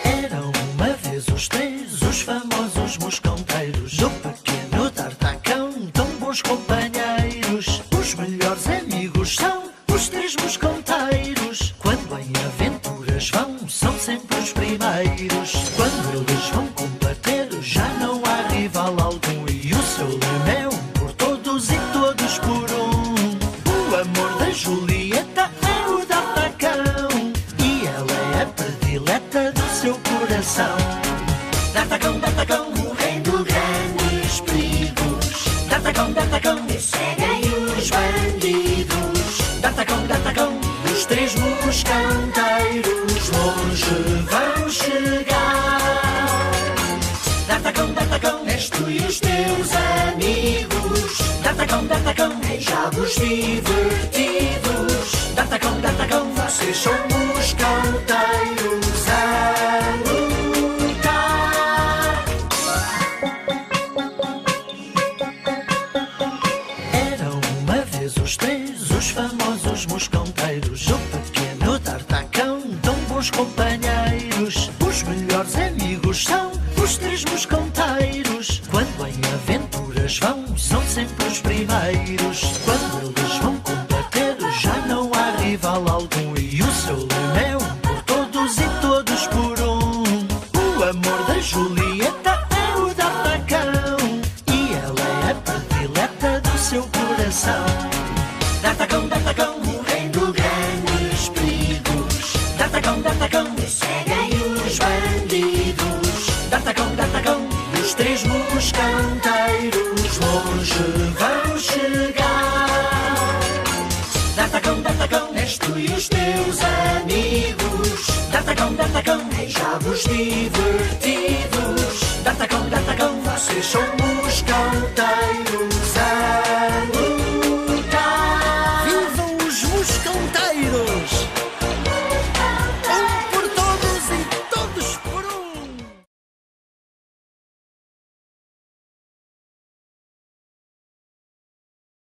Eram uma vez os três, os famosos mosconteiros, do pequeno D'Artacão, tão bons companheiros. Os melhores amigos são os três mosconteiros. Quando em aventuras vão, são sempre os primeiros. Quando eles vão combater, já não há rival algum. E o seu lema é um por todos e todos por um. O amor da Julieta é o D'Artacão, e ela é a predileta do seu coração. D'Artacão, D'Artacão, o rei de grandes perigos. D'Artacão, D'Artacão, perseguem os bandidos. D'Artacão, D'Artacão, os três moscanteiros longe vão chegar. D'Artacão, D'Artacão, és tu e os teus amigos. D'Artacão, D'Artacão, em jogos divertidos. D'Artacão, D'Artacão, vocês são moscanteiros a lutar. Eram uma vez os três, os famosos mosconteiros, o pequeno D'Artacão, tão bons companheiros. Os melhores amigos são os três mosconteiros. Quando em aventuras vão, são sempre os primeiros. Quando eles vão combater, já não há rival algum. E o seu lema é um por todos e todos por um. O amor da Julieta é o D'Artacão, e ela é a predileta do seu coração. D'Artacão, D'Artacão, o rei de grandes perigos. D'Artacão, D'Artacão, perseguem os bandidos. D'Artacão, D'Artacão, os três moscanteiros longe vão chegar. D'Artacão, D'Artacão, és tu e os teus amigos. D'Artacão, D'Artacão, em jogos divertidos. D'Artacão, D'Artacão, vocês são moscanteiros